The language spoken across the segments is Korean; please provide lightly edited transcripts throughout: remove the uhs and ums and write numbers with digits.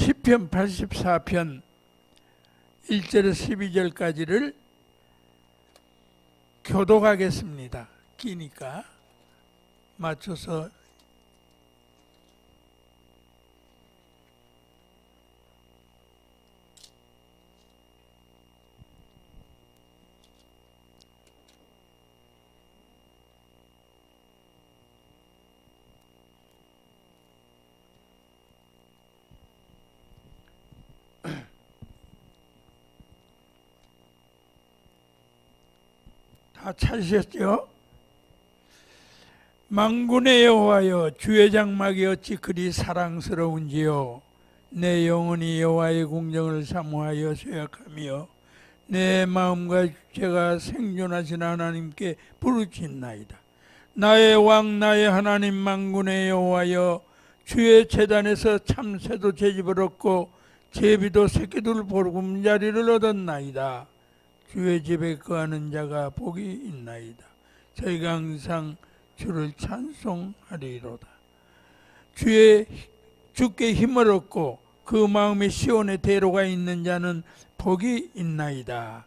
시편 84편 1절에서 12절까지를 교독하겠습니다. 끼니까 맞춰서 다 찾으셨죠? 만군의 여호와여, 주의 장막이 어찌 그리 사랑스러운지요. 내 영혼이 여호와의 공정을 사모하여 쇠약하며 내 마음과 육체가 생존하신 하나님께 부르짖나이다. 나의 왕 나의 하나님 만군의 여호와여, 주의 제단에서 참새도 제집을 얻고 제비도 새끼들 보금자리를 얻었나이다. 주의 집에 거하는 자가 복이 있나이다. 저희가 항상 주를 찬송하리로다. 주께 힘을 얻고 그 마음에 시온의 대로가 있는 자는 복이 있나이다.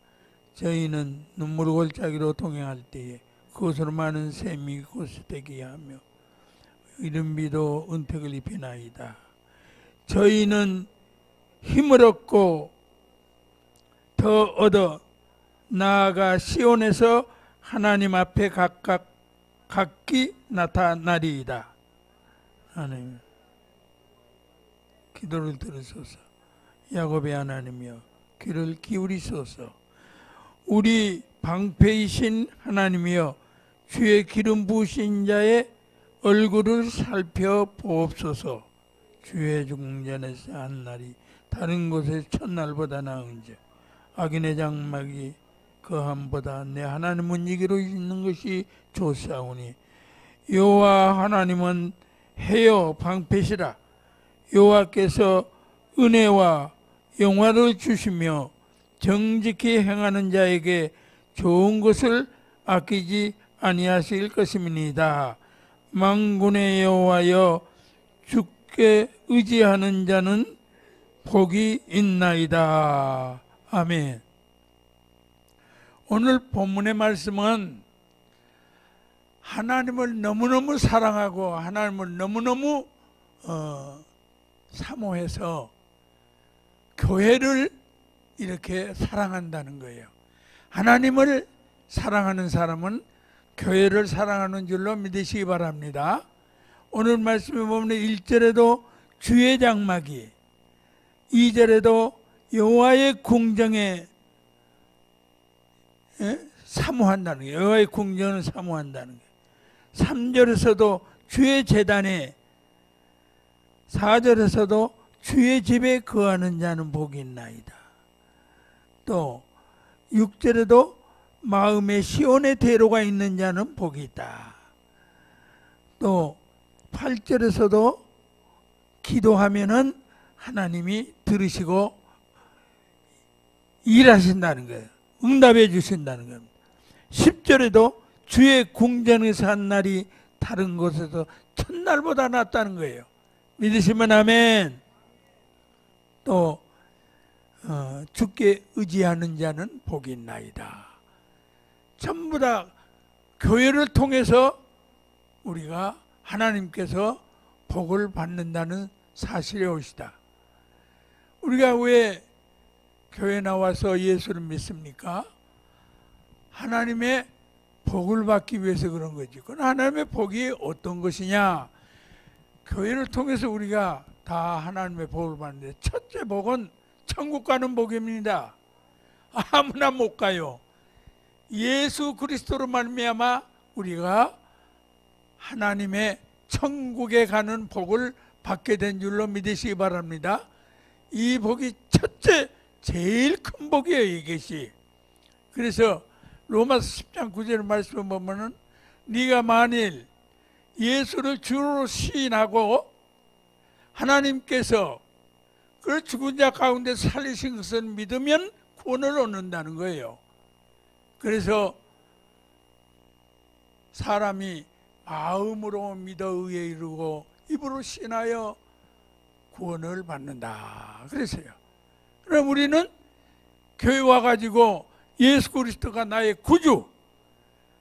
저희는 눈물 골짜기로 동행할 때에 그곳으로 많은 샘이 곳에 되게 하며 이른 비도 은택을 입히나이다. 저희는 힘을 얻고 더 얻어 나아가 시온에서 하나님 앞에 각기 나타나리이다. 하나님 기도를 들으소서. 야곱의 하나님이여 귀를 기울이소서. 우리 방패이신 하나님이여 주의 기름 부으신 자의 얼굴을 살펴보옵소서. 주의 중전에서 한 날이 다른 곳의 첫날보다 나은지 악인의 장막이 그함보다 내 하나님은 이기로 있는 것이 좋사오니 여호와 하나님은 해여 방패시라. 여호와께서 은혜와 영화를 주시며 정직히 행하는 자에게 좋은 것을 아끼지 아니하실 것임이니이다. 만군의 여호와여, 주께 의지하는 자는 복이 있나이다. 아멘. 오늘 본문의 말씀은 하나님을 너무너무 사랑하고 하나님을 너무너무 사모해서 교회를 이렇게 사랑한다는 거예요. 하나님을 사랑하는 사람은 교회를 사랑하는 줄로 믿으시기 바랍니다. 오늘 말씀에 보면 1절에도 주의 장막이, 2절에도 여호와의 궁정에 사모한다는 거예요. 여호와의 궁정을 사모한다는 거예요. 3절에서도 주의 제단에, 4절에서도 주의 집에 거하는 자는 복이 있나이다. 또 6절에도 마음에 시온의 대로가 있는 자는 복이 있다. 또 8절에서도 기도하면은 하나님이 들으시고 일하신다는 거예요. 응답해 주신다는 겁니다. 10절에도 주의 궁전에서 한 날이 다른 곳에서 첫날보다 낫다는 거예요. 믿으시면 아멘. 또 주께 의지하는 자는 복이 있나이다. 전부 다 교회를 통해서 우리가 하나님께서 복을 받는다는 사실이 옳시다. 우리가 왜 교회 나와서 예수를 믿습니까? 하나님의 복을 받기 위해서 그런 거지. 그건 하나님의 복이 어떤 것이냐? 교회를 통해서 우리가 다 하나님의 복을 받는데, 첫째 복은 천국 가는 복입니다. 아무나 못 가요. 예수 그리스도로 말미암아 우리가 하나님의 천국에 가는 복을 받게 된 줄로 믿으시기 바랍니다. 이 복이 첫째 제일 큰 복이에요, 이것이. 그래서 로마서 10장 9절 말씀을 보면은 네가 만일 예수를 주로 시인하고 하나님께서 그 죽은 자 가운데 살리신 것을 믿으면 구원을 얻는다는 거예요. 그래서 사람이 마음으로 믿어 의에 이르고 입으로 신하여 구원을 받는다 그랬어요. 그럼 우리는 교회 와가지고 예수 그리스도가 나의 구주,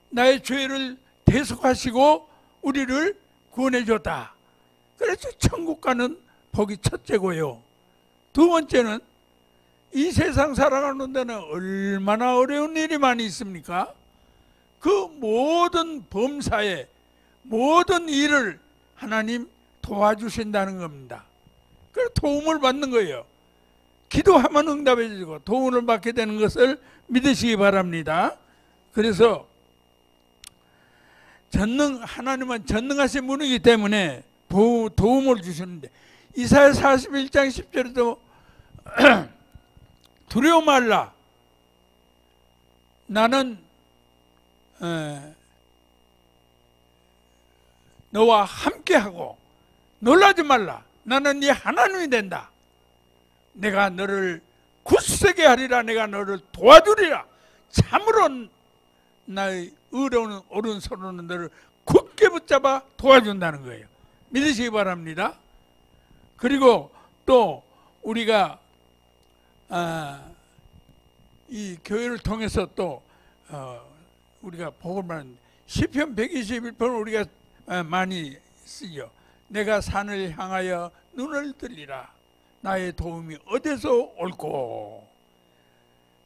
나의 죄를 대속하시고 우리를 구원해 줬다. 그래서 천국 가는 복이 첫째고요. 두 번째는 이 세상 살아가는 데는 얼마나 어려운 일이 많이 있습니까? 그 모든 범사에 모든 일을 하나님 도와주신다는 겁니다. 그래서 도움을 받는 거예요. 기도하면 응답해 주고 도움을 받게 되는 것을 믿으시기 바랍니다. 그래서 하나님은 전능하신 분이기 때문에 도움을 주시는데, 이사야 41장 10절에도 두려워 말라, 나는 너와 함께하고 놀라지 말라, 나는 네 하나님이 된다. 내가 너를 굳세게 하리라. 내가 너를 도와주리라. 참으로 나의 의로운 오른손으로는 너를 굳게 붙잡아 도와준다는 거예요. 믿으시기 바랍니다. 그리고 또 우리가 이 교회를 통해서 또 우리가 복을 받는 시편 121편 우리가 많이 쓰죠. 내가 산을 향하여 눈을 들리라. 나의 도움이 어디서 올꼬?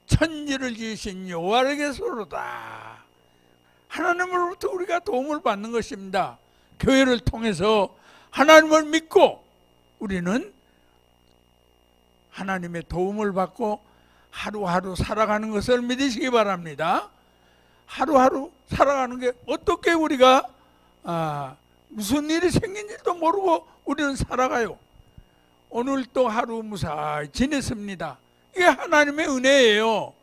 천지를 지으신 여호와에게서로다. 하나님으로부터 우리가 도움을 받는 것입니다. 교회를 통해서 하나님을 믿고 우리는 하나님의 도움을 받고 하루하루 살아가는 것을 믿으시기 바랍니다. 하루하루 살아가는 게 어떻게 우리가 무슨 일이 생긴지도 모르고 우리는 살아가요. 오늘 또 하루 무사히 지냈습니다. 이게 하나님의 은혜예요.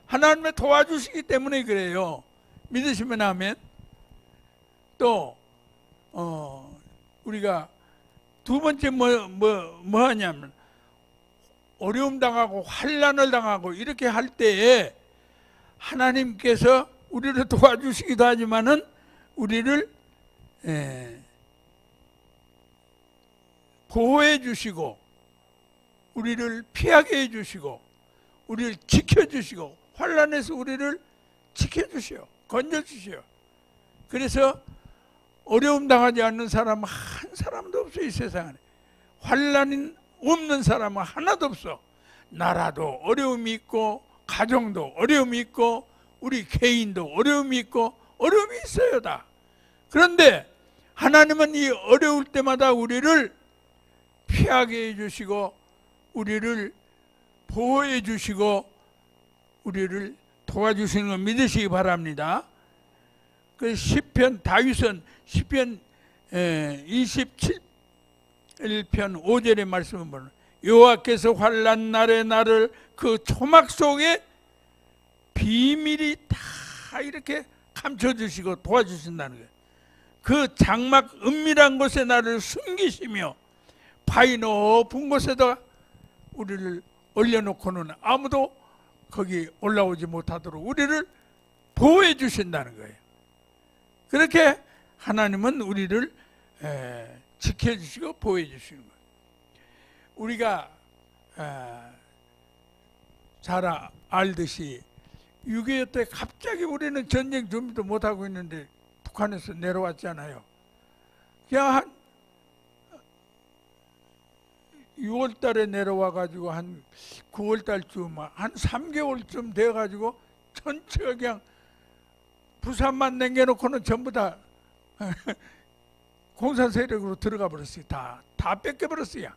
하나님의 도와주시기 때문에 그래요. 믿으시면 아멘. 또 우리가 두 번째 뭐 하냐면, 어려움 당하고 환난을 당하고 이렇게 할 때에 하나님께서 우리를 도와주시기도 하지만은 우리를 보호해 주시고 우리를 피하게 해 주시고 우리를 지켜 주시고 환난에서 우리를 지켜 주시오, 건져 주시오. 그래서 어려움 당하지 않는 사람은 한 사람도 없어. 이 세상에 환난이 없는 사람은 하나도 없어. 나라도 어려움이 있고 가정도 어려움이 있고 우리 개인도 어려움이 있고 어려움이 있어요 다. 그런데 하나님은 이 어려울 때마다 우리를 피하게 해주시고 우리를 보호해 주시고 우리를 도와주시는 걸 믿으시기 바랍니다. 그 시편, 다윗은 시편 27편 5절의 말씀을 보면, 여호와께서 환난 날에 나를 그 초막 속에 비밀이 다 이렇게 감춰주시고 도와주신다는 거예요. 그 장막 은밀한 곳에 나를 숨기시며 바위 높은 곳에다 우리를 올려놓고는 아무도 거기 올라오지 못하도록 우리를 보호해 주신다는 거예요. 그렇게 하나님은 우리를 지켜주시고 보호해 주시는 거예요. 우리가 잘 알듯이 6.25 때 갑자기 우리는 전쟁 준비도 못하고 있는데 북한에서 내려왔잖아요. 그냥 한 6월 달에 내려와 가지고 한 9월 달쯤 한 3개월쯤 돼 가지고 전체가 그냥 부산만 남겨놓고는 전부 다 공산 세력으로 들어가 버렸어요. 다 뺏겨버렸어요.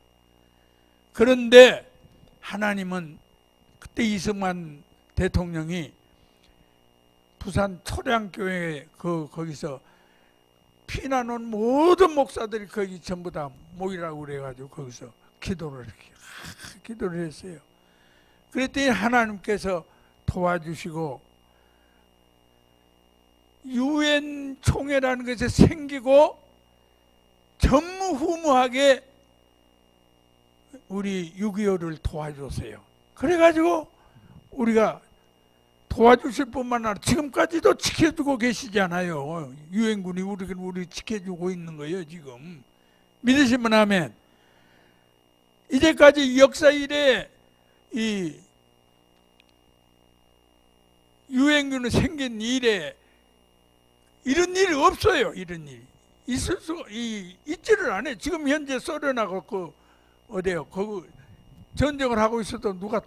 그런데 하나님은 그때 이승만 대통령이 부산 초량교회 거기서 피난 온 모든 목사들이 거기 전부 다 모이라고 그래가지고 거기서 기도를 했어요. 그랬더니 하나님께서 도와주시고 유엔 총회라는 것이 생기고 전무후무하게 우리 6.25를 도와줬어요. 그래가지고 우리가 도와주실 뿐만 아니라 지금까지도 지켜주고 계시잖아요. 유엔군이 우리 지켜주고 있는 거예요. 지금 믿으시면 아멘. 이제까지 역사 이래 이 유엔군이 생긴 이래 이런 일이 없어요. 이런 일이 있을 수 있지를 않아요. 지금 현재 소련하고 그 어디요? 그 전쟁을 하고 있어도 누가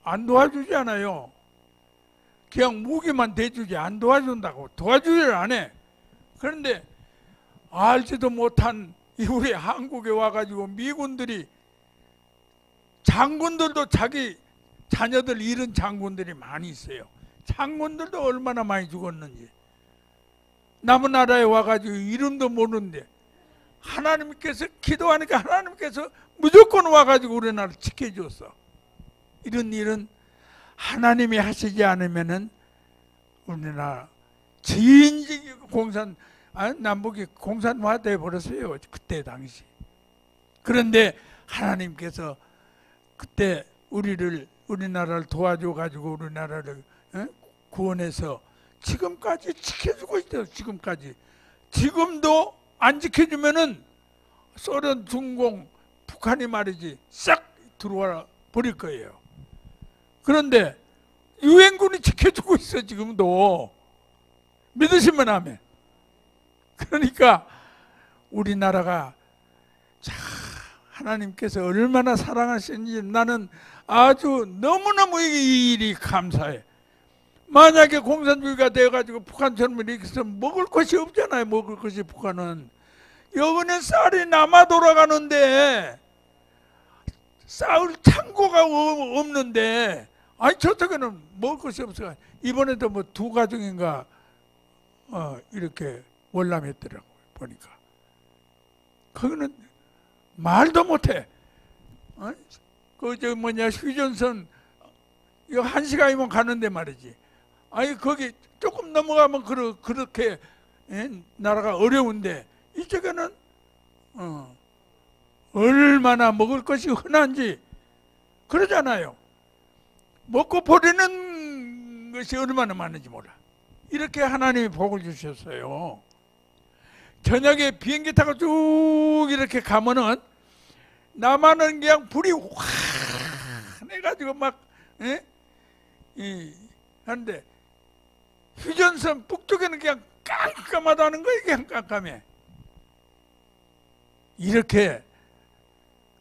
안 도와주지 않아요. 그냥 무기만 대주지 안 도와준다고. 도와주지를 안 해. 그런데 알지도 못한 우리 한국에 와가지고 미군들이 장군들도 자기 자녀들 잃은 장군들이 많이 있어요. 장군들도 얼마나 많이 죽었는지. 남은 나라에 와가지고 이름도 모르는데 하나님께서 기도하니까 하나님께서 무조건 와가지고 우리나라를 지켜줬어. 이런 일은 하나님이 하시지 않으면은 우리나라 진즉 남북이 공산화돼 버렸어요. 그때 당시. 그런데 하나님께서 그때 우리나라를 도와줘 가지고 우리나라를 구원해서 지금까지 지켜주고 있어요. 지금까지. 지금도 안 지켜주면은 소련, 중공, 북한이 말이지 싹 들어와 버릴 거예요. 그런데 유엔군이 지켜주고 있어. 지금도. 믿으시면 아멘. 그러니까 우리나라가 하나님께서 얼마나 사랑하시는지 나는 아주 너무너무 이 일이 감사해. 만약에 공산주의가 되어가지고 북한처럼 이렇게 해서 먹을 것이 없잖아요. 먹을 것이 북한은. 여기는 쌀이 남아 돌아가는데 쌀 창고가 없는데 아니 저쪽에는 먹을 것이 없어요. 이번에도 뭐 2가정인가 이렇게 월남했더라고요. 보니까. 거기는 말도 못해. 휴전선 이거 1시간이면 가는데 말이지. 아니 거기 조금 넘어가면 그렇게 나라가 어려운데 이쪽에는 얼마나 먹을 것이 흔한지 그러잖아요. 먹고 버리는 것이 얼마나 많은지 몰라. 이렇게 하나님이 복을 주셨어요. 저녁에 비행기 타고 쭉 이렇게 가면은 남한은 그냥 불이 환해가지고 막 하는데 휴전선 북쪽에는 그냥 깜깜하다는 거예요. 그냥 깜깜해. 이렇게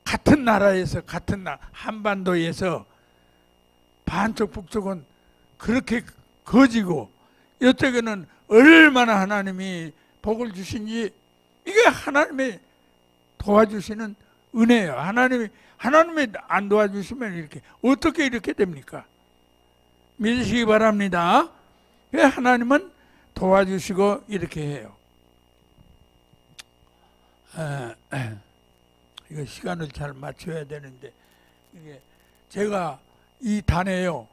같은 나라에서 한반도에서 반쪽 북쪽은 그렇게 거지고 이쪽에는 얼마나 하나님이 복을 주신지 이게 하나님의 도와주시는 은혜예요. 하나님이 안 도와주시면 이렇게 어떻게 이렇게 됩니까? 믿으시기 바랍니다. 하나님은 도와주시고 이렇게 해요. 이거 시간을 잘 맞춰야 되는데 이게 제가 이 단에요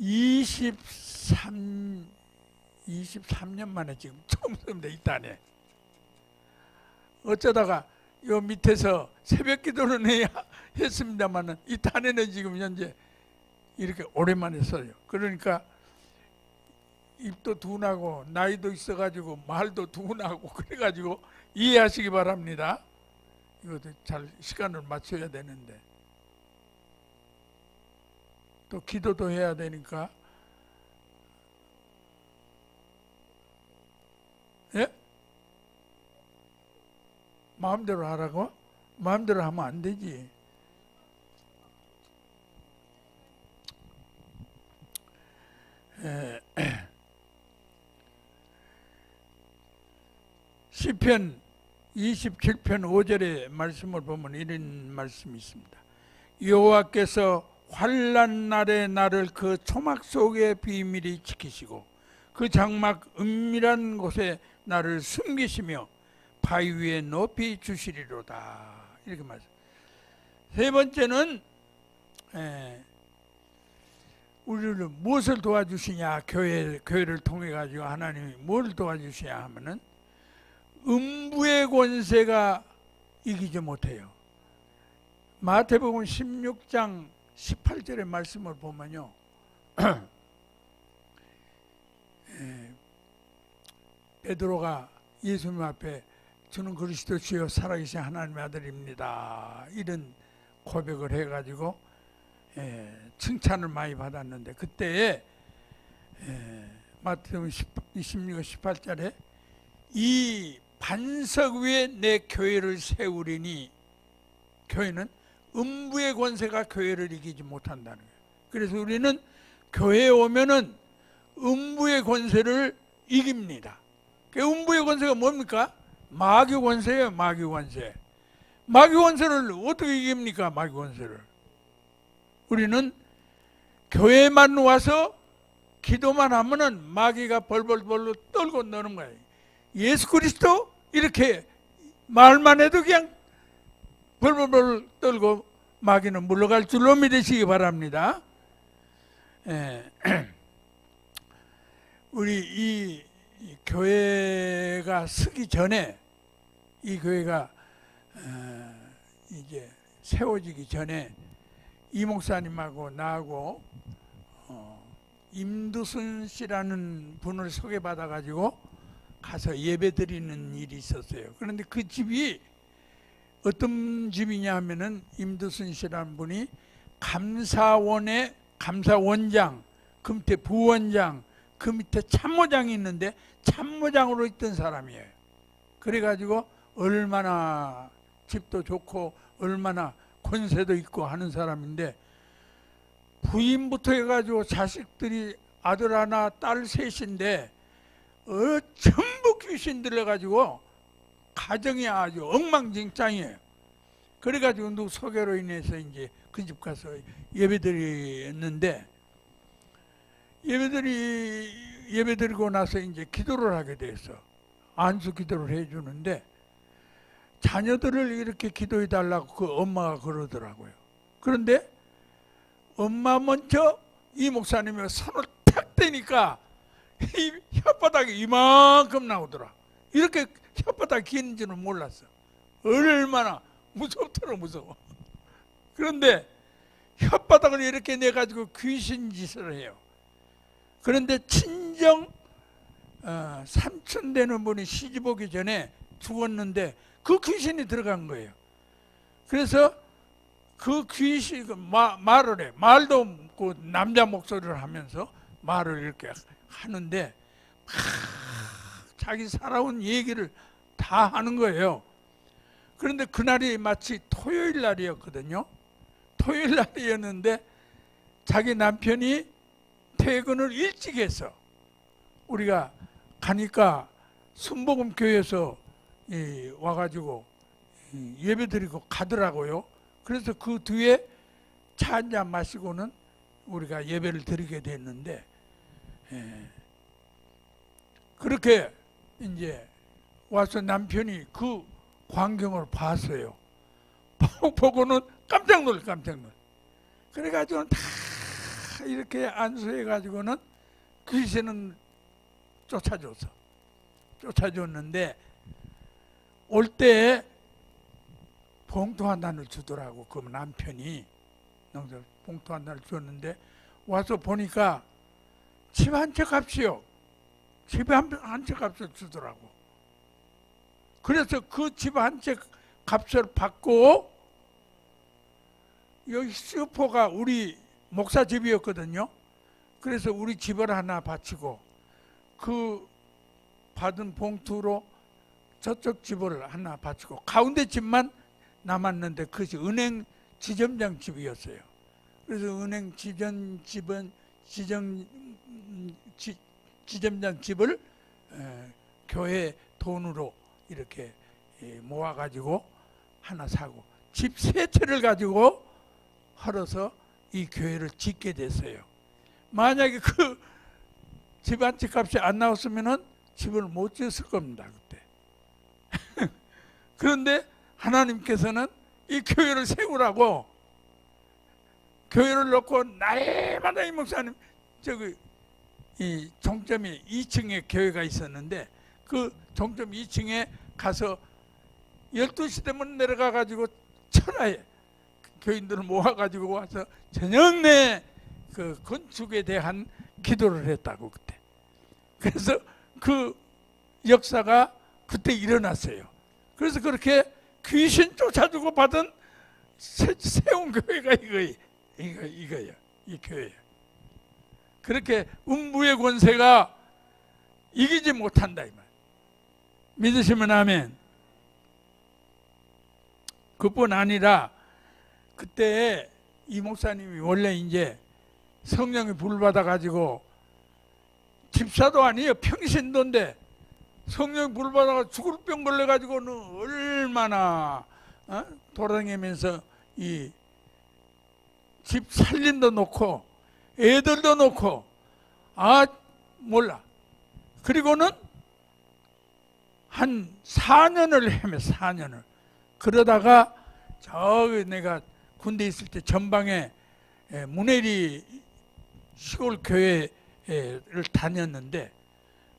23년 만에 지금 처음 씁니다. 이 단에 어쩌다가 요 밑에서 새벽 기도는 해야 했습니다만은 이 단에는 지금 현재 이렇게 오랜만에 써요. 그러니까 입도 둔하고 나이도 있어가지고 말도 둔하고 그래가지고 이해하시기 바랍니다. 이것도 잘 시간을 맞춰야 되는데 또 기도도 해야 되니까. 예? 마음대로 하라고? 마음대로 하면 안 되지. 시편 27편 5절의 말씀을 보면 이런 말씀이 있습니다. 여호와께서 환난 날에 나를 그 초막 속에 비밀히 지키시고 그 장막 은밀한 곳에 나를 숨기시며 바위 위에 높이 주시리로다. 이렇게 말씀. 세 번째는 우리를 무엇을 도와주시냐. 교회를 통해 가지고 하나님이 뭘 도와주시냐 하면은 음부의 권세가 이기지 못해요. 마태복음 16장 18절의 말씀을 보면요. 베드로가 예수님 앞에 주는 그리스도 주여 살아계신 하나님의 아들입니다. 이런 고백을 해가지고 칭찬을 많이 받았는데, 그때에 마태복음 26장 18절에 이 반석 위에 내 교회를 세우리니, 교회는 음부의 권세가 교회를 이기지 못한다는 거예요. 그래서 우리는 교회에 오면은 음부의 권세를 이깁니다. 그 음부의 권세가 뭡니까? 마귀 권세예요. 마귀 권세. 마귀 권세를 어떻게 이깁니까? 마귀 권세를. 우리는 교회만 와서 기도만 하면은 마귀가 벌벌벌 떨고 노는 거예요. 예수 그리스도 이렇게 말만 해도 그냥 벌벌벌 떨고 마귀는 물러갈 줄로 믿으시기 바랍니다. 우리 이 교회가 서기 전에, 이 교회가 이제 세워지기 전에 이 목사님하고 나하고 임두순 씨라는 분을 소개받아 가지고 가서 예배 드리는 일이 있었어요. 그런데 그 집이 어떤 집이냐 하면은, 임두순 씨라는 분이 감사원의 감사원장, 그 밑에 부원장, 그 밑에 참모장이 있는데 참모장으로 있던 사람이에요. 그래가지고 얼마나 집도 좋고 얼마나 권세도 있고 하는 사람인데, 부인부터 해가지고 자식들이 아들 하나 딸 셋인데 전부 귀신 들려가지고 가정이 아주 엉망진창이에요. 그래가지고 누구 소개로 인해서 이제 그 집 가서 예배드렸는데, 예배드리고 나서 이제 기도를 하게 됐어. 안수 기도를 해주는데 자녀들을 이렇게 기도해 달라고 그 엄마가 그러더라고요. 그런데 엄마 먼저 이 목사님이 손을 탁 대니까 이 혓바닥이 이만큼 나오더라. 이렇게 혓바닥이 기는지는 몰랐어. 얼마나 무섭더라, 무서워. 그런데 혓바닥을 이렇게 내가지고 귀신 짓을 해요. 그런데 친정 삼촌 되는 분이 시집 오기 전에 죽었는데 그 귀신이 들어간 거예요. 그래서 그 귀신 말을 해. 말도 없고 남자 목소리를 하면서 말을 이렇게 하는데 자기 살아온 얘기를 다 하는 거예요. 그런데 그날이 마치 토요일 날이었거든요. 토요일 날이었는데 자기 남편이 퇴근을 일찍 했어. 우리가 가니까 순복음교회에서 와가지고 예배드리고 가더라고요. 그래서 그 뒤에 차 한잔 마시고는 우리가 예배를 드리게 됐는데, 그렇게 이제 와서 남편이 그 광경을 봤어요. 보고는 깜짝 놀래. 그래가지고는 다 이렇게 안수해가지고는 귀신은 쫓아줬는데 올 때 봉투 하나를 주더라고. 그 남편이 봉투 하나를 줬는데 와서 보니까 집 한 채 값이요. 집 한 채 값을 주더라고. 그래서 그 집 한 채 값을 받고, 여기 슈퍼가 우리 목사 집이었거든요. 그래서 우리 집을 하나 바치고 그 받은 봉투로 저쪽 집을 하나 바치고 가운데 집만 남았는데 그것이 은행 지점장 집이었어요. 그래서 은행 지점장 집을 교회 돈으로 이렇게 모아가지고 하나 사고 집 세 채를 가지고 헐어서 이 교회를 짓게 됐어요. 만약에 그 집 한 채 값이 안 나왔으면은 집을 못 지었을 겁니다, 그때. 그런데 하나님께서는 이 교회를 세우라고 교회를 놓고 날마다 이 목사님 이 종점이 2층에 교회가 있었는데 그 종점 2층에 가서 12시 되면 내려가 가지고 천하에 교인들을 모아가지고 와서 저녁 내 그 건축에 대한 기도를 했다고 그때. 그래서 그 역사가 그때 일어났어요. 그래서 그렇게 귀신 쫓아주고 받은 세운 교회가 이거예요. 이 교회. 그렇게 음부의 권세가 이기지 못한다 이 말. 믿으시면 아멘. 그뿐 아니라 그때 이 목사님이 원래 이제 성령이 불 받아 가지고 집사도 아니에요. 평신도인데 성령이 불 받아가 죽을 병 걸려 가지고는 얼마나 돌아다니면서 이 집 살림도 놓고 애들도 놓고 몰라. 그리고는 한 4년을 헤매 4년을. 그러다가 저기 내가 군대 있을 때 전방에 문해리 시골 교회를 다녔는데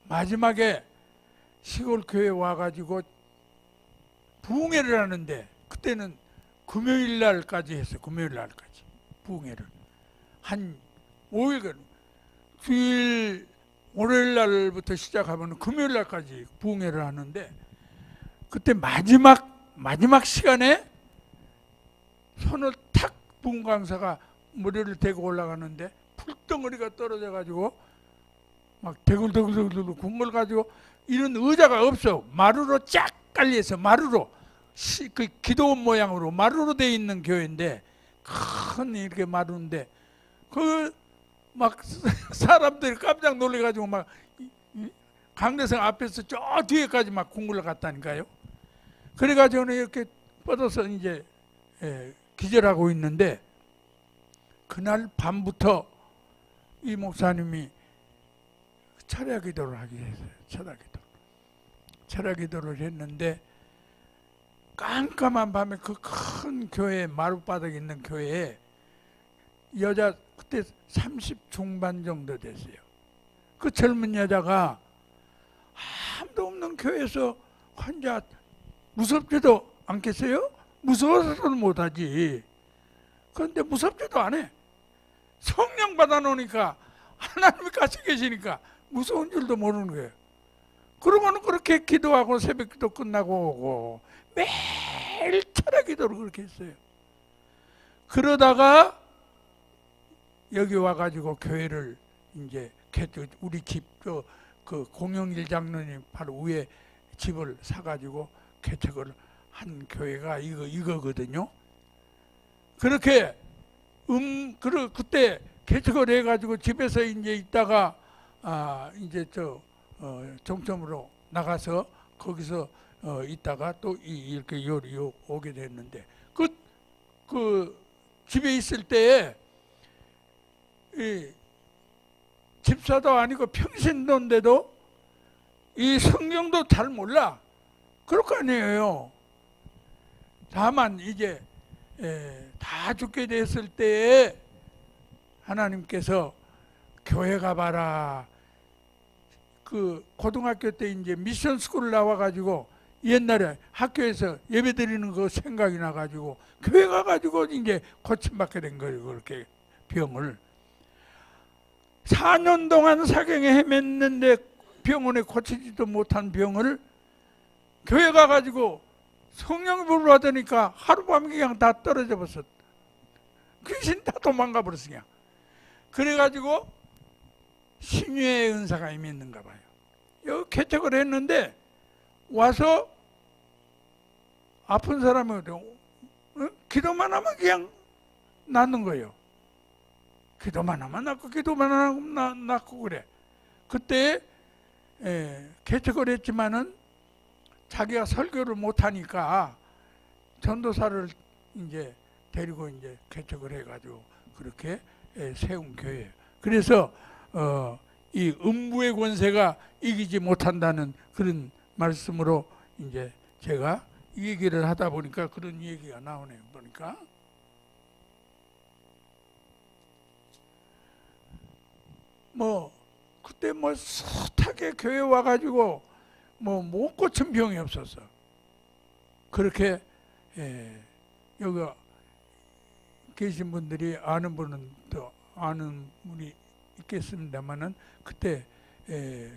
마지막에 시골 교회 와가지고 부흥회를 하는데 그때는 금요일 날까지 했어요. 금요일 날까지 부흥회를 한 5일간 주일 월요일 날부터 시작하면 금요일 날까지 부흥회를 하는데 그때 마지막 시간에 손을 탁 부흥 강사가 머리를 대고 올라가는데 풀덩어리가 떨어져 가지고 막 대굴대굴 군걸 가지고 이런 의자가 없어. 마루로 쫙 깔려서 마루로 그 기도원 모양으로 마루로 돼 있는 교회인데 큰 이렇게 마루인데 그 막 사람들이 깜짝 놀래 가지고 막 강대성 앞에서 저 뒤에까지 막 군걸 갔다니까요. 그래 가지고는 이렇게 뻗어서 이제 기절하고 있는데 그날 밤부터 이 목사님이 철야 기도를 하게 했어요. 철야 기도를 했는데 깜깜한 밤에 그 큰 교회 마룻바닥에 있는 교회에 여자 그때 30 중반 정도 됐어요. 그 젊은 여자가 아무도 없는 교회에서 혼자 무섭지도 않겠어요? 무서워서는 못하지. 그런데 무섭지도 않아. 성령 받아놓으니까 하나님이 같이 계시니까 무서운 줄도 모르는 거예요. 그러고는 그렇게 기도하고 새벽 기도 끝나고 오고 매일 철야 기도를 그렇게 했어요. 그러다가 여기 와가지고 교회를 이제 우리 집 그 공영일 장로님 바로 위에 집을 사가지고 개척을 한 교회가 이거거든요. 그렇게 그때 개척을 해가지고 집에서 이제 있다가 이제 정점으로 나가서 거기서 있다가 또 이렇게 오게 됐는데 그 집에 있을 때에 이 집사도 아니고 평신도인데도 이 성경도 잘 몰라. 그럴 거 아니에요. 다만 이제 다 죽게 됐을 때에 하나님께서 교회 가봐라. 그 고등학교 때 이제 미션 스쿨 나와가지고 옛날에 학교에서 예배 드리는 거 생각이 나가지고 교회 가가지고 이제 고침받게 된 거예요. 그렇게 병을 4년 동안 사경에 헤맸는데 병원에 고치지도 못한 병을 교회 가가지고 성령이 불 받으니까 하룻밤에 그냥 다 떨어져 버렸어. 귀신 다 도망가 버렸어 그냥. 그래가지고 신유의 은사가 임했는가 봐요. 여기 개척을 했는데 와서 아픈 사람이 기도만 하면 그냥 낫는 거예요. 기도만 하면 낫고 기도만 하면 낫고 그래. 그때 개척을 했지만은 자기가 설교를 못하니까 전도사를 이제 데리고 이제 개척을 해가지고 그렇게 세운 교회예요. 그래서 이 음부의 권세가 이기지 못한다는 그런 말씀으로 이제 제가 이 얘기를 하다 보니까 그런 얘기가 나오네요. 보니까 그때 숱하게 교회 와가지고 못 고친 병이 없었어. 그렇게 여기 계신 분들이 아는 분은 또 아는 분이 있겠습니다만은 그때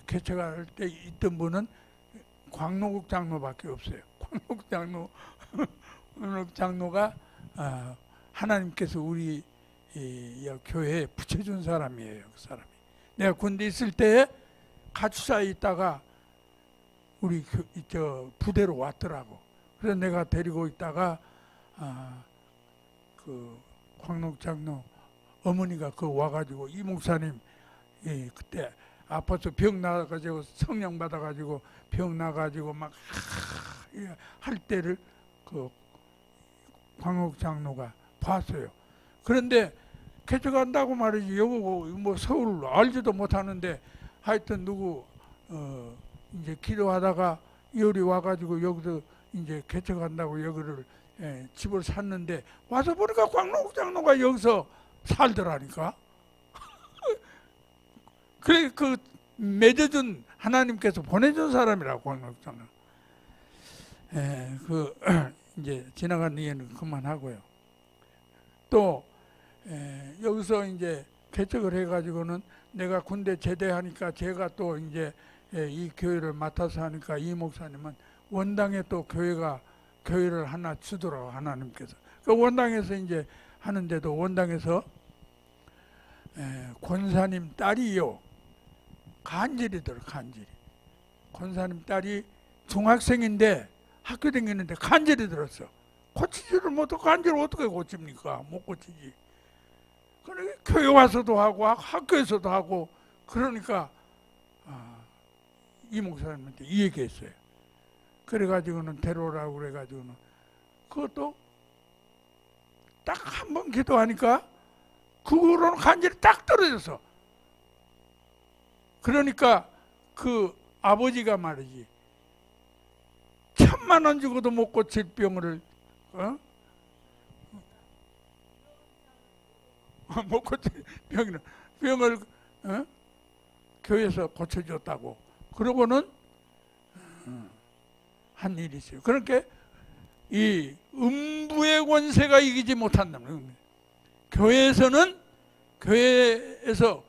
개척할 때 있던 분은 광노국 장로밖에 없어요. 광노국 장로가 하나님께서 우리 교회에 붙여준 사람이에요. 그 사람이. 내가 군대 있을 때 가출사에 있다가 우리 부대로 왔더라고. 그래서 내가 데리고 있다가 그 광록 장로 어머니가 와가지고 이 목사님 그때 아파서 병 나가지고 성령 받아가지고 병 나가지고 막 할 때를 그 광록 장로가 봤어요. 그런데 개척한다고 말이지 여기 뭐 서울 알지도 못하는데 하여튼 누구 이제 기도하다가 열이 와가지고 여기서 이제 개척한다고 여기를 집을 샀는데 와서 보니까 광록 장로가 여기서 살더라니까. 그래 그 맺어준 하나님께서 보내준 사람이라고 광록 장로. 그 이제 지나간 얘기는 그만하고요. 또 여기서 이제 개척을 해가지고는 내가 군대 제대하니까 제가 또 이제 이 교회를 맡아서 하니까 이 목사님은 원당에 또 교회를 하나 주더라고 하나님께서. 그 원당에서 이제 하는데도 원당에서 권사님 딸이요 간질이더라. 간질이. 권사님 딸이 중학생인데 학교 다니는데 간질이 들었어. 고치지를 못하고 간질을 어떻게 고칩니까? 못 고치지. 그러니까 교회 와서도 하고 학교에서도 하고 그러니까 이 목사님한테 이 얘기했어요. 그래가지고는 데려오라고 그래가지고는 그것도 딱 한 번 기도하니까 그거로는 간질이 딱 떨어졌어. 그러니까 그 아버지가 말이지 1,000,000원 주고도 못 고칠 병을 못 고칠 병을 교회에서 고쳐줬다고 그러고는 한 일이 있어요. 그러니까 이 음부의 권세가 이기지 못한다는 교회에서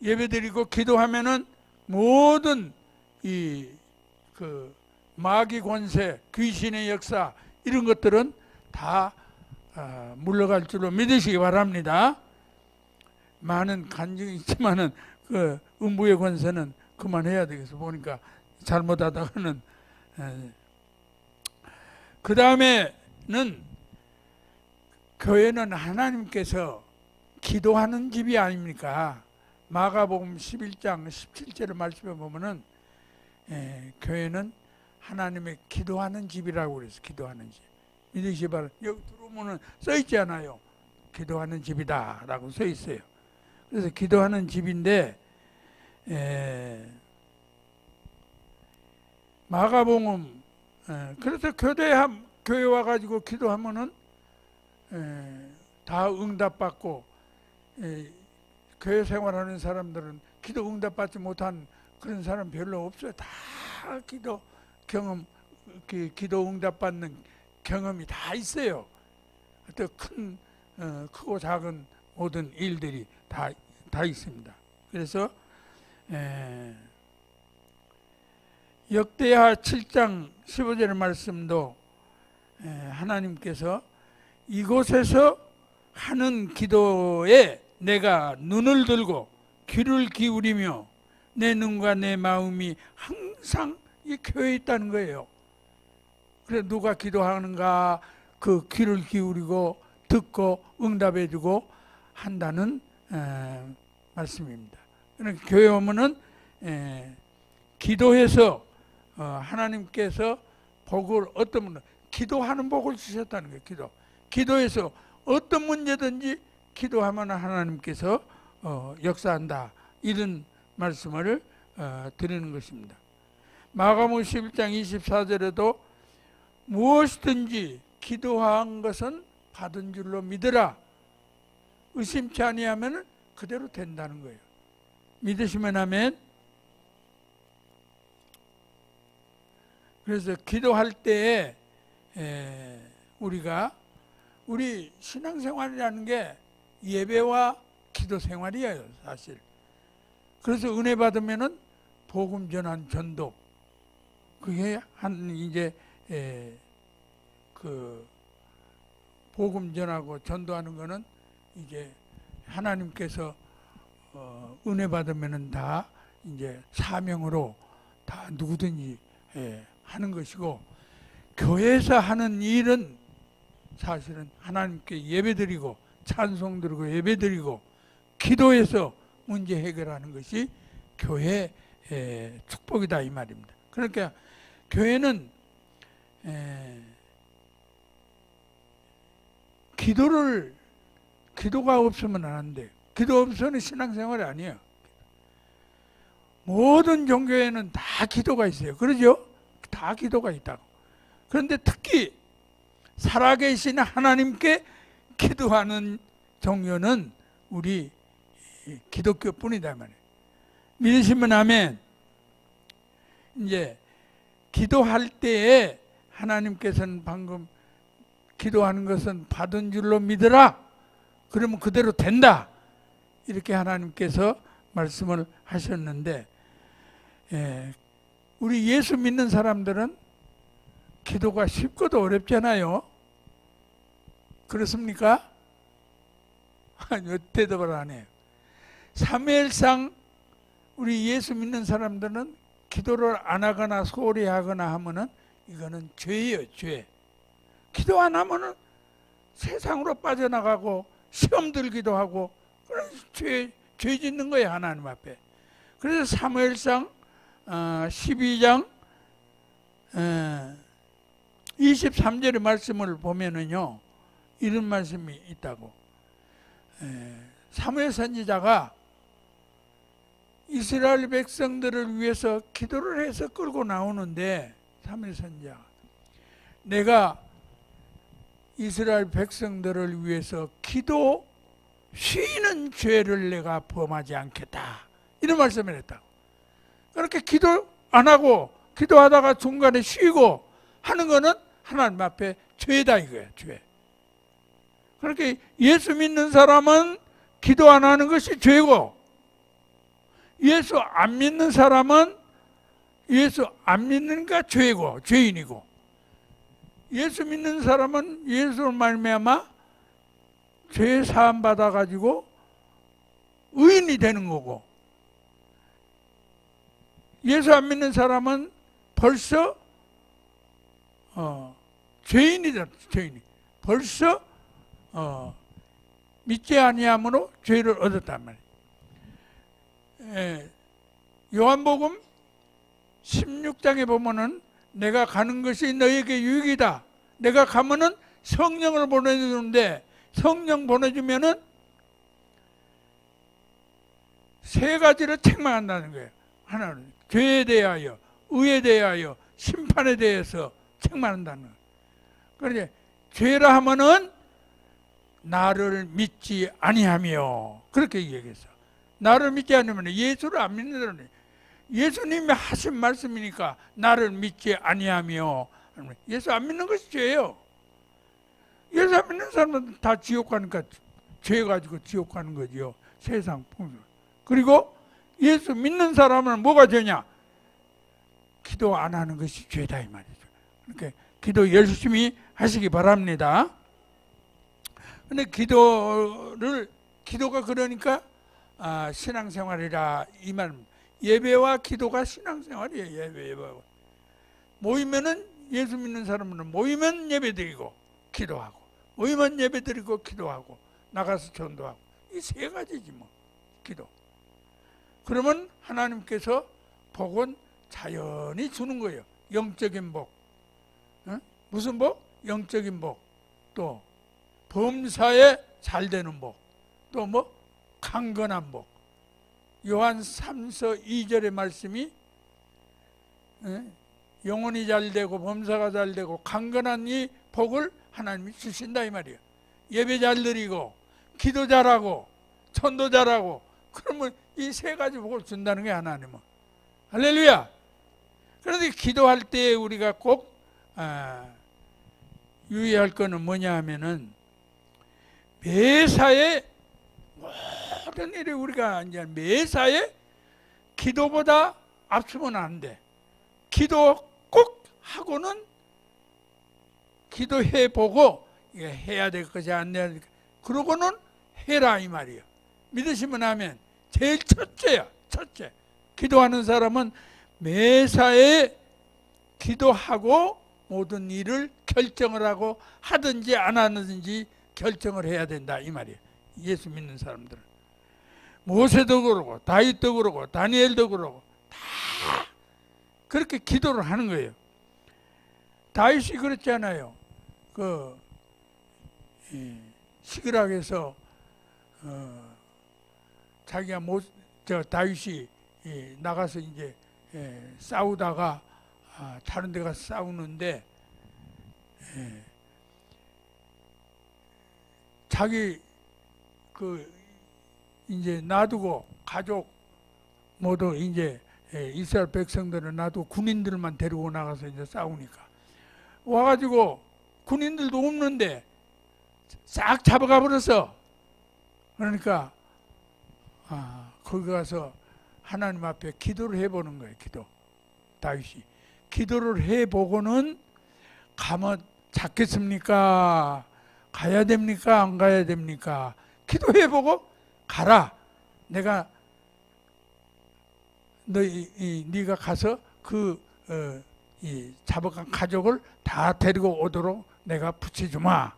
예배드리고 기도하면은 모든 그 마귀 권세, 귀신의 역사 이런 것들은 다 물러갈 줄로 믿으시기 바랍니다. 많은 간증이 있지만은 그 음부의 권세는 그만해야 되겠어. 보니까 잘못하다가는 그 다음에는 교회는 하나님께서 기도하는 집이 아닙니까? 마가복음 11장 17절의 말씀에 보면은 교회는 하나님의 기도하는 집이라고 그래서 기도하는 집. 믿으시기 바랍니다. 여기 들어오면은 써 있지 않아요? 기도하는 집이다 라고 써 있어요. 그래서 기도하는 집인데 마가복음 그래서 교회 와가지고 기도하면은 다 응답받고 교회 생활하는 사람들은 기도 응답받지 못한 그런 사람 별로 없어요. 다 기도 경험, 기도 응답받는 경험이 다 있어요. 또 크고 작은 모든 일들이 다 있습니다. 그래서 역대하 7장 15절의 말씀도 하나님께서 이곳에서 하는 기도에 내가 눈을 들고 귀를 기울이며 내 눈과 내 마음이 항상 이 교회에 있다는 거예요. 그래서 누가 기도하는가 그 귀를 기울이고 듣고 응답해주고 한다는 말씀입니다. 그러니까 교회 오면은 기도해서 하나님께서 복을 어떤 분 기도하는 복을 주셨다는 거예요. 기도해서 어떤 문제든지 기도하면 하나님께서 역사한다 이런 말씀을 드리는 것입니다. 마가복음 11장 24절에도 무엇이든지 기도한 것은 받은 줄로 믿으라. 의심치 아니하면 그대로 된다는 거예요. 믿으시면 아멘. 그래서 기도할 때에 우리 신앙생활이라는 게 예배와 기도 생활이에요, 사실. 그래서 은혜 받으면은 복음 전환 전도 그게 이제 그 복음 전하고 전도하는 거는 이제 하나님께서 은혜 받으면은 다 이제 사명으로 다 누구든지 하는 것이고, 교회에서 하는 일은 사실은 하나님께 예배드리고 찬송 드리고 예배드리고 기도해서 문제 해결하는 것이 교회의 축복이다 이 말입니다. 그러니까 교회는 기도가 없으면 안 돼요. 기도 없으면 신앙생활이 아니에요. 모든 종교에는 다 기도가 있어요. 그러죠? 다 기도가 있다고. 그런데 특히 살아계신 하나님께 기도하는 종교는 우리 기독교뿐이다 말이에요. 믿으시면 아멘. 이제 기도할 때에 하나님께서는 방금 기도하는 것은 받은 줄로 믿으라. 그러면 그대로 된다. 이렇게 하나님께서 말씀을 하셨는데, 우리 예수 믿는 사람들은 기도가 쉽고도 어렵잖아요. 그렇습니까? 아니, 대답을 안 해요. 사무엘상 우리 예수 믿는 사람들은 기도를 안 하거나 소홀히 하거나 하면은 이거는 죄예요, 죄. 기도 안 하면은 세상으로 빠져나가고 시험 들기도 하고 그런 죄 짓는 거예요, 하나님 앞에. 그래서 사무엘상 12장 23절의 말씀을 보면은요, 이런 말씀이 있다고. 사무엘 선지자가 이스라엘 백성들을 위해서 기도를 해서 끌고 나오는데, 사무엘 선지자가 내가 이스라엘 백성들을 위해서 기도 쉬는 죄를 내가 범하지 않겠다, 이런 말씀을 했다고. 그렇게 기도 안 하고 기도하다가 중간에 쉬고 하는 거는 하나님 앞에 죄다 이거예요, 죄. 그렇게 예수 믿는 사람은 기도 안 하는 것이 죄고, 예수 안 믿는 사람은 예수 안 믿는가 죄고, 죄인이고, 예수 믿는 사람은 예수를 말미암아 죄 사함 받아 가지고 의인이 되는 거고, 예수 안 믿는 사람은 벌써 죄인이다. 죄인이 벌써 믿지 아니함으로 죄를 얻었단 말이에요. 요한복음 16장에 보면은 내가 가는 것이 너에게 유익이다. 내가 가면은 성령을 보내주는데, 성령 보내주면은 세 가지를 책망한다는 거예요. 하나는 죄에 대하여, 의에 대하여, 심판에 대해서 책망한다는 거예요. 그런데 죄라 하면은 나를 믿지 아니하며, 그렇게 얘기했어. 나를 믿지 않으면 예수를 안 믿는다는, 예수님이 하신 말씀이니까 나를 믿지 아니하며, 예수 안 믿는 것이 죄예요. 예수 안 믿는 사람은 다 지옥 가니까 죄 가지고 지옥 가는 거지요, 세상 풍습. 그리고 예수 믿는 사람은 뭐가 죄냐? 기도 안 하는 것이 죄다 이 말이죠. 그러니까 기도 열심히 하시기 바랍니다. 근데 기도가 그러니까 신앙생활이라 이 말입니다. 예배와 기도가 신앙생활이에요. 예배와 모이면은, 예수 믿는 사람은 모이면 예배드리고 기도하고, 모이면 예배드리고 기도하고, 나가서 전도하고, 이 세 가지지 뭐, 기도. 그러면 하나님께서 복은 자연히 주는 거예요. 영적인 복. 무슨 복? 영적인 복. 또 범사에 잘 되는 복. 또 뭐? 강건한 복. 요한 3서 2절의 말씀이 영혼이 잘 되고 범사가 잘 되고 강건한 이 복을 하나님이 주신다 이 말이에요. 예배 잘 드리고 기도 잘하고 전도 잘하고, 그러면 이 세 가지 복을 준다는 게 하나님은. 할렐루야. 그런데 기도할 때 우리가 꼭 유의할 거는 뭐냐 하면은, 매사에 모든 일이 우리가 이제 매사에 기도보다 앞서면 안 돼. 기도 꼭 하고는 기도해 보고 이게 해야 될 것이 안 돼야 될 것. 그러고는 해라 이 말이에요. 믿으시면 하면 제일 첫째야. 첫째. 기도하는 사람은 매사에 기도하고 모든 일을 결정을 하고 하든지 안 하든지 결정을 해야 된다 이 말이에요. 예수 믿는 사람들은. 모세도 그러고 다윗도 그러고 다니엘도 그러고 다 그렇게 기도를 하는 거예요. 다윗이 그랬잖아요. 그 시그락에서 자기가 다윗이 나가서 이제 싸우다가 다른 데 가서 싸우는데 자기 그 이제 놔두고 가족 모두 이제 이스라엘 백성들을 놔두고 군인들만 데리고 나가서 이제 싸우니까 와가지고 군인들도 없는데 싹 잡아가 버렸어. 그러니까 거기 가서 하나님 앞에 기도를 해보는 거예요. 기도. 다윗이 기도를 해보고는 가면 잡겠습니까? 가야 됩니까? 안 가야 됩니까? 기도해보고 가라. 내가 네가 가서 이 잡아간 가족을 다 데리고 오도록 내가 붙여주마.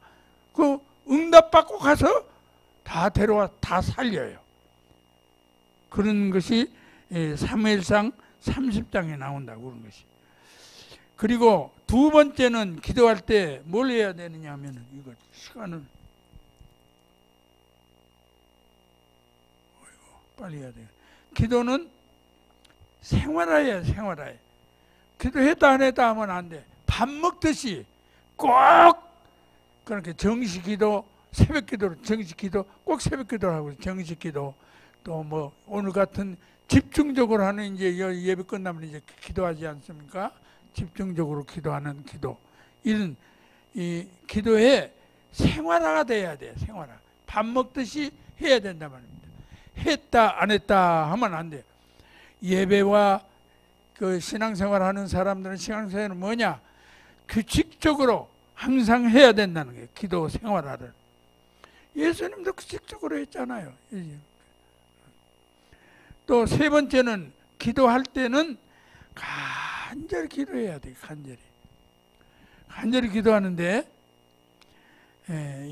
그 응답받고 가서 다 데려와 다 살려요. 그런 것이 사무엘상 30장에 나온다고 그런 것이. 그리고 두 번째는 기도할 때 뭘 해야 되느냐 하면은 이거 시간을 빨리 해야 돼요. 기도는 생활화야 생활화야. 기도했다 안 했다 하면 안 돼. 밥 먹듯이 꼭 그렇게 정식기도, 새벽기도, 정식기도, 꼭 새벽기도를 하고 정식기도 또 뭐 오늘 같은 집중적으로 하는 이제 예배 끝나면 이제 기도하지 않습니까? 집중적으로 기도하는 기도. 이런 이 기도에 생활화가 돼야 돼. 생활화. 밥 먹듯이 해야 된단 말입니다. 했다 안 했다 하면 안 돼. 예배와 그 신앙생활하는 사람들은 신앙생활은 뭐냐? 규칙적으로 항상 해야 된다는 거예요. 기도 생활화를. 예수님도 규칙적으로 했잖아요. 또 세 번째는 기도할 때는 간절히 기도해야 돼. 간절히. 간절히 기도하는데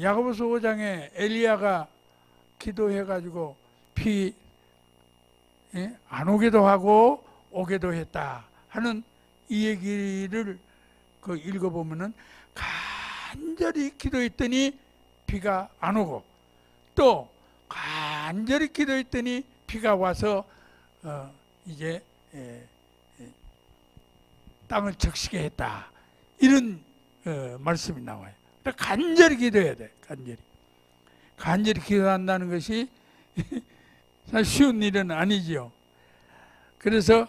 야고보서 5장에 엘리야가 기도해가지고 비 안 오게도 하고 오게도 했다 하는 이 얘기를 그 읽어보면은 간절히 기도했더니 비가 안 오고 또 간절히 기도했더니 비가 와서 이제 땅을 적시게 했다. 이런 말씀이 나와요. 그러니까 간절히 기도해야 돼. 간절히 기도한다는 것이 사실 쉬운 일은 아니지요. 그래서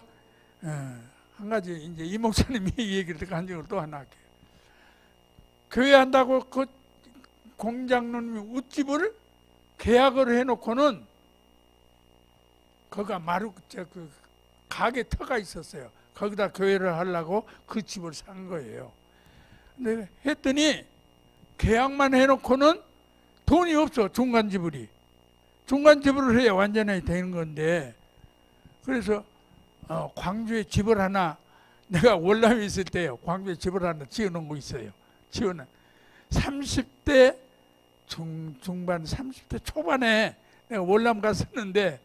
한 가지 이제 이 목사님이 이 얘기를 듣고 한 적을 또 하나 할게요. 교회 한다고 그 공장놈이 웃집을 계약을 해놓고는 거기가 그 가게 터가 있었어요. 거기다 교회를 하려고 그 집을 산 거예요. 근데 했더니 계약만 해놓고는 돈이 없어. 중간지불이. 중간지불을 해야 완전히 되는 건데 그래서 광주에 집을 하나 내가 월남에 있을 때요. 광주에 집을 하나 지어놓은 거 있어요. 지어놓은 30대 중반 30대 초반에 내가 월남 갔었는데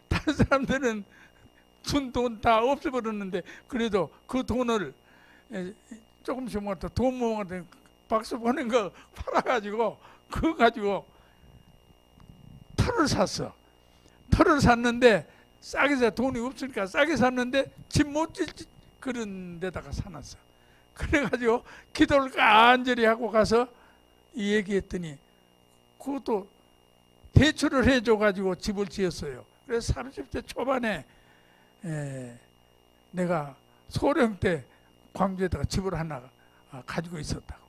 다른 사람들은 준 돈 다 없애버렸는데 그래도 그 돈을 조금씩 모아서 돈 모아서 박수 보낸 거 팔아가지고 그거 가지고 터를 샀어. 터를 샀는데 싸게 사 돈이 없으니까 싸게 샀는데 집 못 질 그런 데다가 사놨어. 그래가지고 기도를 간절히 하고 가서 이 얘기했더니 그것도 대출을 해줘가지고 집을 지었어요. 그래서 30대 초반에 내가 소령 때 광주에다가 집을 하나 가지고 있었다고.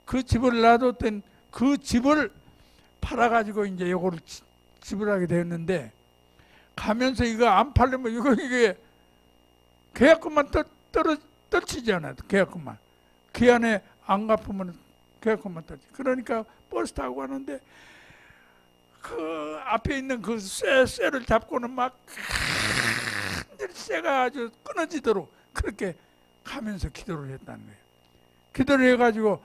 그 집을 놔뒀던 그 집을 팔아가지고 이제 요거를 집을 하게 되었는데 가면서 이거 안 팔려면 이게 계약금만 떨치잖아요. 계약금만. 기한에 안 갚으면 계약금만 떨치. 그러니까 버스 타고 가는데 그 앞에 있는 그 쇠를 잡고는 막 쇠가 아주 끊어지도록 그렇게 가면서 기도를 했다는 거예요. 기도를 해가지고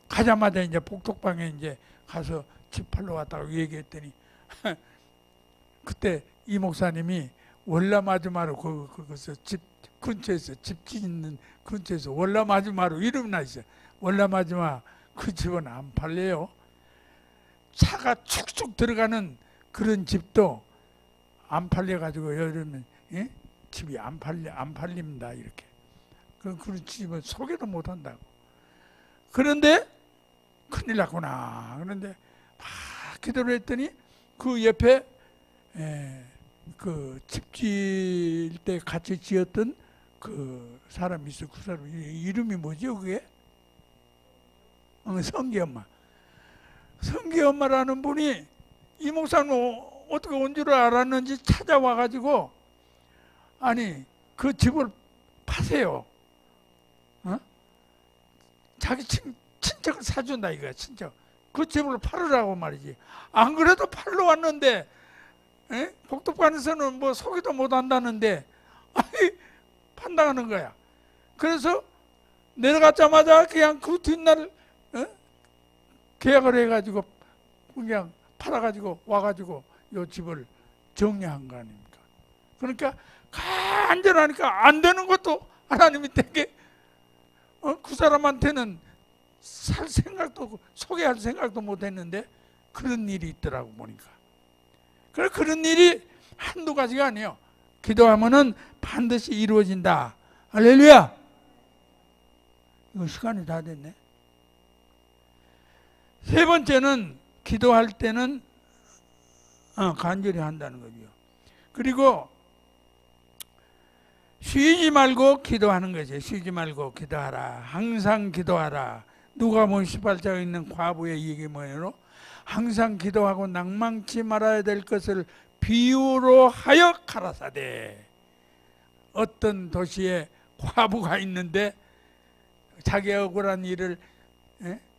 가자마자 이제 복덕방에 이제 가서 집 팔러 왔다고 얘기했더니 그때 이 목사님이 월남 아줌마로 거기서 집 근처에서 집 짓는 근처에서 월남 아줌마로 이름이 나 있어요. 월남 아줌마 그 집은 안 팔려요. 차가 축축 들어가는 그런 집도 안 팔려가지고 여름에 예? 집이 안 팔립니다 이렇게. 그런 집은 소개도 못 한다고. 그런데 큰일 났구나. 그런데 막 기도를 했더니 그 옆에 그 집 지을 때 같이 지었던 그 사람이 있어. 그 사람 이름이 뭐죠 그게? 성기 엄마. 성기 엄마라는 분이 이 목사님 어떻게 온 줄 알았는지 찾아와가지고 아니 그 집을 파세요. 어? 자기 친척을 사준다 이거야. 친척. 그 집을 팔으라고 말이지. 안 그래도 팔러 왔는데 복덕관에서는 뭐 소개도 못 한다는데 아니 판단하는 거야. 그래서 내려가자마자 그냥 그 뒷날 계약을 해가지고 그냥 팔아가지고 와가지고 요 집을 정리한 거 아닙니까? 그러니까 간절하니까 안 되는 것도 하나님이 되게 그 사람한테는 살 생각도 소개할 생각도 못 했는데 그런 일이 있더라고 보니까. 그런 일이 한두 가지가 아니에요. 기도하면은 반드시 이루어진다. 할렐루야. 이거 시간이 다 됐네. 세 번째는 기도할 때는 간절히 한다는 거죠. 그리고 쉬지 말고 기도하는 거죠. 쉬지 말고 기도하라. 항상 기도하라. 누가복음 18장에 있는 과부의 얘기 뭐예요? 항상 기도하고 낭망치 말아야 될 것을 비유로 하여 가라사대. 어떤 도시에 과부가 있는데 자기 억울한 일을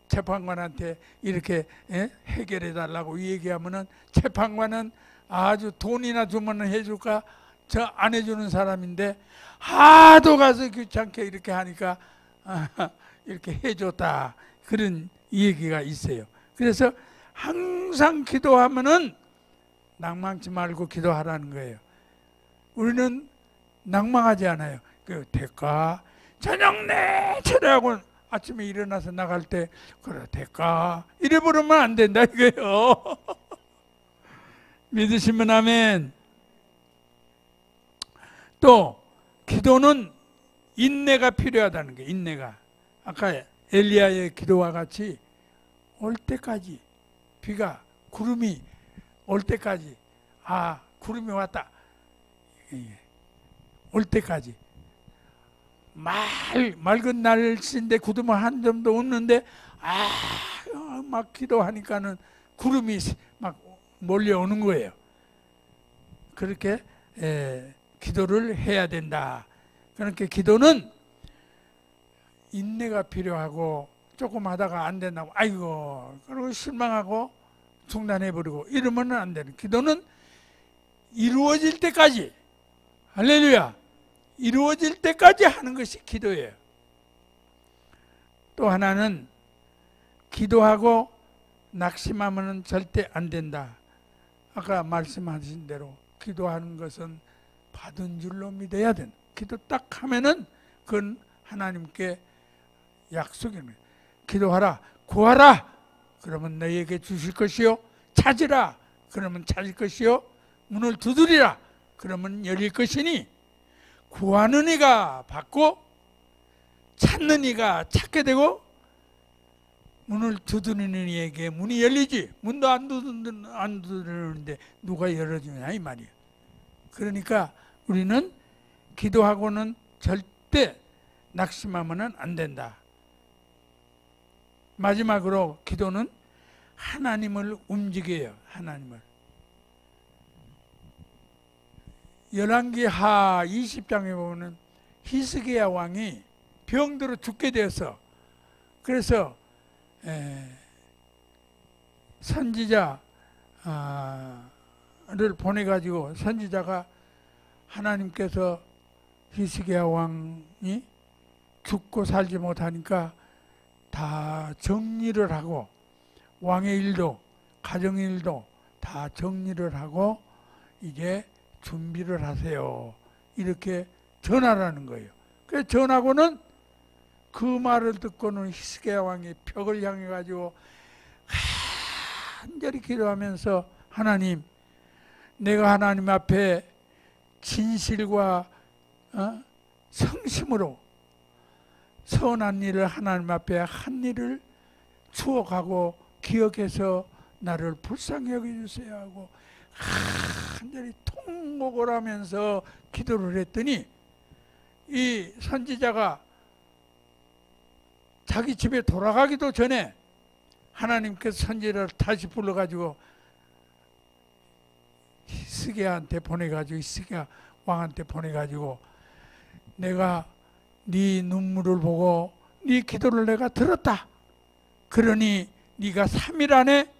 재판관한테 이렇게 해결해 달라고 얘기하면은 재판관은 아주 돈이나 주면 해줄까? 저 안 해주는 사람인데 하도 가서 귀찮게 이렇게 하니까 이렇게 해줬다. 그런 얘기가 있어요. 그래서 항상 기도하면은 낭망치 말고 기도하라는 거예요. 우리는 낭망하지 않아요. 그 대가 저녁 내 철회하고 아침에 일어나서 나갈 때 그래 대가 이래 부르면 안 된다 이거예요. 믿으시면 아멘. 또 기도는 인내가 필요하다는 게 인내가 아까 엘리야의 기도와 같이 올 때까지 비가 구름이 올 때까지 구름이 왔다 올 때까지 맑은 날씨인데 구름은 한 점도 없는데 막 기도하니까는 구름이 막 몰려오는 거예요. 그렇게 기도를 해야 된다. 그러니까 기도는 인내가 필요하고 조금 하다가 안 된다고 아이고 그리고 실망하고 중단해버리고 이러면 안 되는. 기도는 이루어질 때까지 할렐루야 이루어질 때까지 하는 것이 기도예요. 또 하나는 기도하고 낙심하면 절대 안 된다. 아까 말씀하신 대로 기도하는 것은 받은 줄로 믿어야 된다. 기도 딱 하면은 그건 하나님께 약속이네. 기도하라, 구하라. 그러면 너에게 주실 것이요. 찾으라. 그러면 찾을 것이요. 문을 두드리라. 그러면 열릴 것이니 구하는 이가 받고 찾는 이가 찾게 되고 문을 두드리는 이에게 문이 열리지. 문도 안 두드리는데 누가 열어주냐 이 말이야. 그러니까 우리는 기도하고는 절대 낙심하면 안 된다. 마지막으로 기도는 하나님을 움직여요. 하나님을. 열왕기 하 20장에 보면 히스기야 왕이 병들어 죽게 되었어. 그래서 선지자를 보내가지고 선지자가 하나님께서 히스기야 왕이 죽고 살지 못하니까 다 정리를 하고 왕의 일도 가정의 일도 다 정리를 하고 이제 준비를 하세요. 이렇게 전하라는 거예요. 그래서 전하고는 그 말을 듣고는 히스기야 왕이 벽을 향해 가지고 간절히 기도하면서 하나님, 내가 하나님 앞에 진실과 성심으로 선한 일을 하나님 앞에 한 일을 추억하고 기억해서 나를 불쌍히 여겨주세요 하고 간절히 통곡을 하면서 기도를 했더니 이 선지자가 자기 집에 돌아가기도 전에 하나님께서 선지자를 다시 불러가지고 히스기야한테 보내가지고 히스기야 왕한테 보내가지고 내가 네 눈물을 보고 네 기도를 내가 들었다. 그러니 네가 3일 안에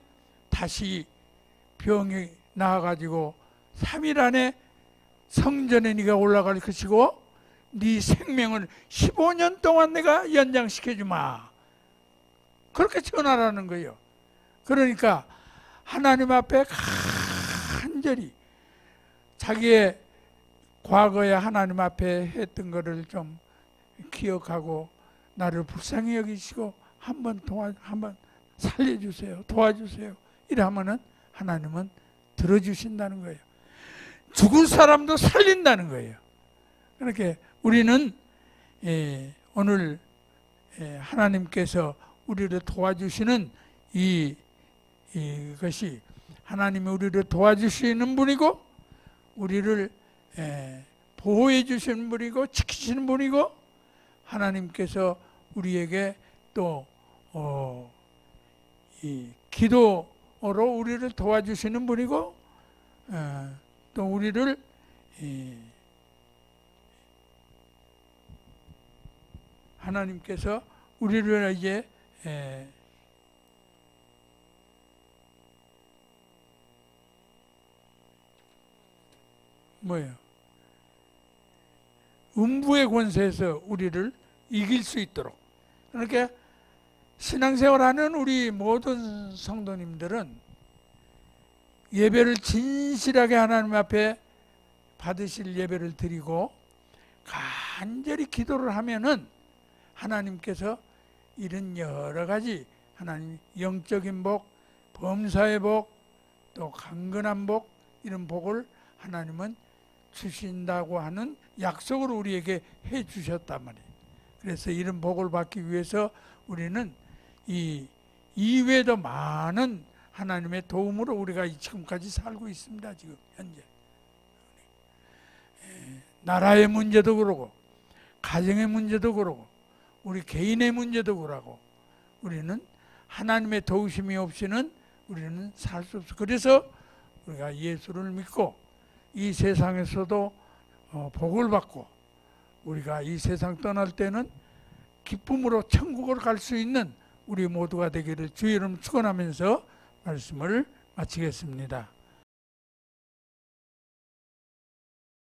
다시 병이 나아가지고 3일 안에 성전에 네가 올라갈 것이고 네 생명을 15년 동안 내가 연장시켜주마. 그렇게 전하라는 거예요. 그러니까 하나님 앞에 간절히 자기의 과거에 하나님 앞에 했던 것을 좀 기억하고 나를 불쌍히 여기시고 한번 살려주세요. 도와주세요. 이러면은 하나님은 들어주신다는 거예요. 죽은 사람도 살린다는 거예요. 그렇게 우리는 오늘 하나님께서 우리를 도와주시는 이것이 하나님이 우리를 도와주시는 분이고 우리를 보호해 주시는 분이고 지키시는 분이고 하나님께서 우리에게 또 이 기도로 우리를 도와주시는 분이고 또 우리를 하나님께서 우리를 이제 뭐예요? 음부의 권세에서 우리를 이길 수 있도록. 그러니까 신앙생활하는 우리 모든 성도님들은 예배를 진실하게 하나님 앞에 받으실 예배를 드리고 간절히 기도를 하면은 하나님께서 이런 여러 가지 하나님 영적인 복, 범사의 복, 또 강건한 복 이런 복을 하나님은 주신다고 하는 약속을 우리에게 해 주셨단 말이에요. 그래서 이런 복을 받기 위해서 우리는 이 이외에도 많은 하나님의 도움으로 우리가 지금까지 살고 있습니다. 지금 현재 나라의 문제도 그러고 가정의 문제도 그러고 우리 개인의 문제도 그러고 우리는 하나님의 도우심이 없이는 우리는 살 수 없어. 그래서 우리가 예수를 믿고 이 세상에서도 복을 받고 우리가 이 세상 떠날 때는 기쁨으로 천국을 갈 수 있는 우리 모두가 되기를 주의 이름 축원하면서 말씀을 마치겠습니다.